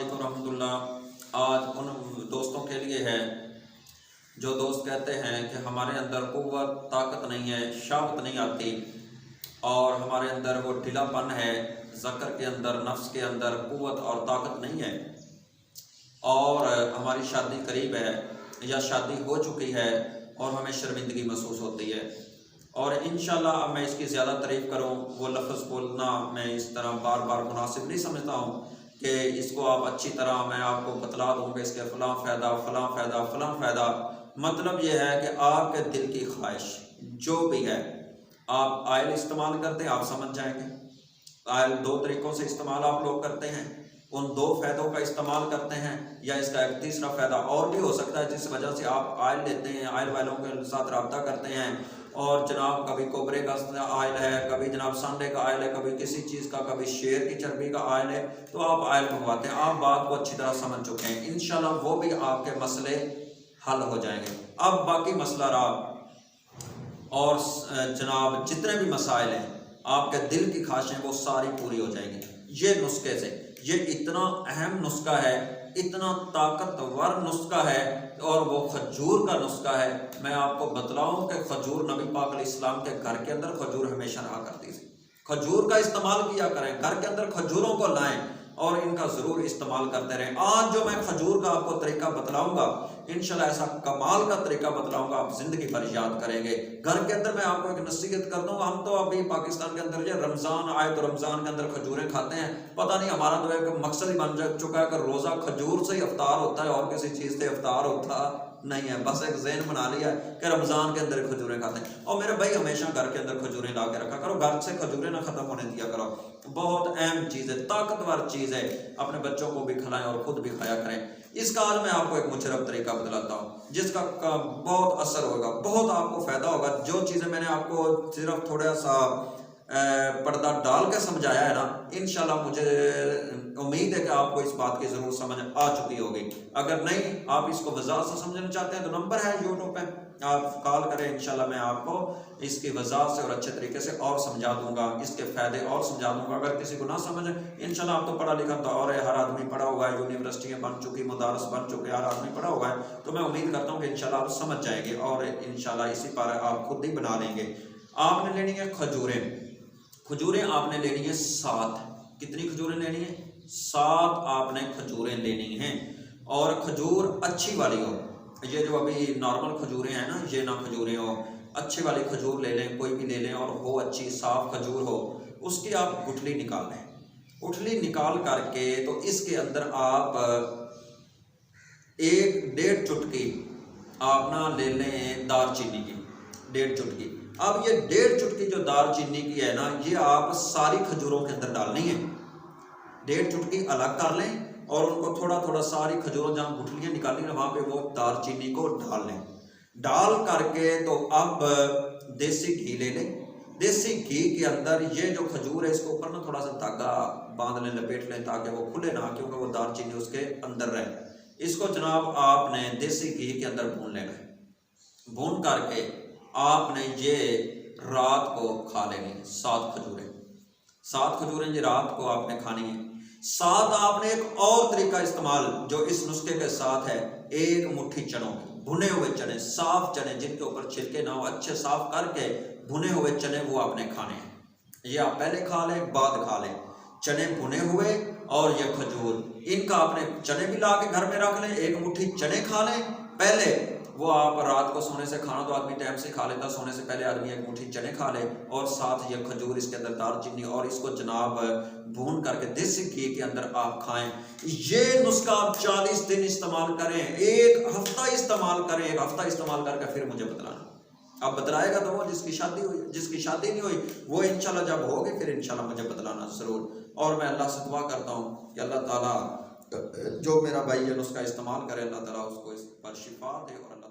वालेकुम रहमतुल्लाह। आज उन दोस्तों के लिए है जो दोस्त कहते हैं कि हमारे अंदर कुव्वत ताकत नहीं है, शाबत नहीं आती और हमारे अंदर वो ढीलापन है, ज़कर के अंदर नफ्स के अंदर कुव्वत और ताकत नहीं है और हमारी शादी करीब है या शादी हो चुकी है और हमें शर्मिंदगी महसूस होती है। और इंशाल्लाह अब मैं इसकी ज़्यादा तारीफ़ करूँ, वो लफ्ज़ बोलना मैं इस तरह बार बार मुनासिब नहीं समझता हूँ कि इसको आप अच्छी तरह मैं आपको बतला दूँ कि इसके फ़लाँ फ़ायदा फ़लाँ फ़ायदा फ़लाँ फ़ायदा। मतलब ये है कि आपके दिल की ख्वाहिश जो भी है, आप आयल इस्तेमाल करते हैं, आप समझ जाएंगे। आयल दो तरीक़ों से इस्तेमाल आप लोग करते हैं, उन दो फ़ायदों का इस्तेमाल करते हैं या इसका एक तीसरा फ़ायदा और भी हो सकता है जिस वजह से आप आयल लेते हैं, आयल वालों के साथ रब्ता करते हैं और जनाब कभी कोबरे का आयल है, कभी जनाब सांडे का आयल है, कभी किसी चीज़ का, कभी शेर की चर्बी का आयल है, तो आप आयल मंगवाते हैं। आप बात को अच्छी तरह समझ चुके हैं, इंशाल्लाह वो भी आपके मसले हल हो जाएंगे। अब बाकी मसला रहा और जनाब जितने भी मसाइल हैं आपके दिल की ख्वाहिशें वो सारी पूरी हो जाएंगी ये नुस्खे से। ये इतना अहम नुस्खा है, इतना ताकतवर नुस्खा है और वो खजूर का नुस्खा है। मैं आपको बतलाऊं कि खजूर नबी पाक अलैहिस्सलाम के घर के अंदर खजूर हमेशा रहा करती थी। खजूर का इस्तेमाल किया करें, घर के अंदर खजूरों को लाएं और इनका ज़रूर इस्तेमाल करते रहें। आज जो मैं खजूर का आपको तरीका बतलाऊंगा इंशाल्लाह ऐसा कमाल का तरीका बतलाऊंगा, आप जिंदगी भर याद करेंगे। घर के अंदर मैं आपको एक नसीहत कर दूंगा, हम तो अभी पाकिस्तान के अंदर जो रमज़ान आए तो रमज़ान के अंदर खजूरें खाते हैं, पता नहीं हमारा तो एक मकसद ही बन चुका है कि रोज़ा खजूर से ही अफ्तार होता है और किसी चीज़ से अफ्तार होता नहीं है। बस एक ज़हन बना लिया है कि रमज़ान के अंदर खजूरें खाते हैं। और मेरे भाई हमेशा घर के अंदर खजूरें ला के रखा करो, घर से खजूरें ना ख़त्म होने दिया करो। बहुत अहम चीज़ है, ताकतवर चीज़ है, अपने बच्चों को भी खिलाएं और ख़ुद भी खाया करें। इसका आज मैं आपको एक मुशर्रफ तरीका बतलाता हूँ जिसका बहुत असर होगा, बहुत आपको फ़ायदा होगा। जो चीज़ें मैंने आपको सिर्फ थोड़ा सा पर्दा डाल के समझाया है ना, इंशाल्लाह मुझे उम्मीद है कि आपको इस बात की ज़रूर समझ आ चुकी होगी। अगर नहीं आप इसको वज़ाहत से समझना चाहते हैं तो नंबर है यूट्यूब पे, आप कॉल करें, इंशाल्लाह मैं आपको इसकी वज़ाहत से और अच्छे तरीके से और समझा दूंगा, इसके फ़ायदे और समझा दूंगा। अगर किसी को ना समझ इंशाल्लाह आप तो पढ़ा लिखा तो और हर आदमी पढ़ा हुआ है, यूनिवर्सिटियाँ बन चुकी, मदारस बन चुके, हर आदमी पढ़ा हुआ है, तो मैं उम्मीद करता हूँ कि इंशाल्लाह आप समझ जाएंगे और इंशाल्लाह इसी पर आप खुद ही बना लेंगे। आपने लेनी है खजूरें, खजूरें आपने लेनी है 7। कितनी खजूरें लेनी है? 7 आपने खजूरें लेनी हैं और खजूर अच्छी वाली हो। ये जो अभी नॉर्मल खजूरें हैं ना, ये ना खजूरें हो, अच्छी वाली खजूर ले लें, कोई भी ले लें और हो अच्छी साफ खजूर हो। उसकी आप गुठली निकाल लें, गुठली निकाल करके तो इसके अंदर आप 1-1.5 चुटकी आप ना ले लें दालचीनी की, 1.5 चुटकी। अब ये 1.5 चुटकी जो दालचीनी की है ना, ये आप सारी खजूरों के अंदर डालनी है। 1.5 चुटकी अलग कर लें और उनको थोड़ा थोड़ा सारी खजूरों जहाँ गुठलियाँ निकाली ना वहाँ पे वो दालचीनी को डाल लें। डाल करके तो अब देसी घी ले लें। देसी घी के अंदर ये जो खजूर है इसके ऊपर ना थोड़ा सा धागा बांध लें, लपेट लें ताकि वो खुले ना, क्योंकि वो दालचीनी उसके अंदर रहे। इसको जनाब आपने देसी घी के अंदर भून लेना है। भून करके आपने ये रात को खा लेनी है। 7 खजूरें, 7 खजूरें ये रात को आपने खानी है। 7 आपने एक और तरीका इस्तेमाल जो इस नुस्खे के साथ है, 1 मुट्ठी चनों की, भुने हुए चने, साफ चने जिनके ऊपर छिलके ना हो, अच्छे साफ करके भुने हुए चने वो आपने खाने हैं। ये आप पहले खा लें, बाद खा लें। चने भुने हुए और ये खजूर, इनका आपने चने भी ला के घर में रख लें, 1 मुट्ठी चने खा लें पहले। वो आप रात को सोने से, खाना तो आदमी टाइम से खा लेता, सोने से पहले आदमी 1 मुट्ठी चने खा ले और साथ ये खजूर, इसके अंदर दालचीनी और इसको जनाब भून करके देसी घी के अंदर आप खाएं। ये नुस्खा आप 40 दिन इस्तेमाल करें, 1 हफ्ता इस्तेमाल करें, 1 हफ्ता इस्तेमाल करके फिर मुझे बतलाना। अब बतलाएगा तो वो जिसकी शादी हुई, जिसकी शादी नहीं हुई वो इंशाल्लाह जब होगी फिर इंशाल्लाह मुझे बतलाना ज़रूर। और मैं अल्लाह से दुआ करता हूँ कि अल्लाह ताला जो मेरा भाई है उसका इस्तेमाल करे, अल्लाह ताला उसको इस पर शिफा दे और अल्लाह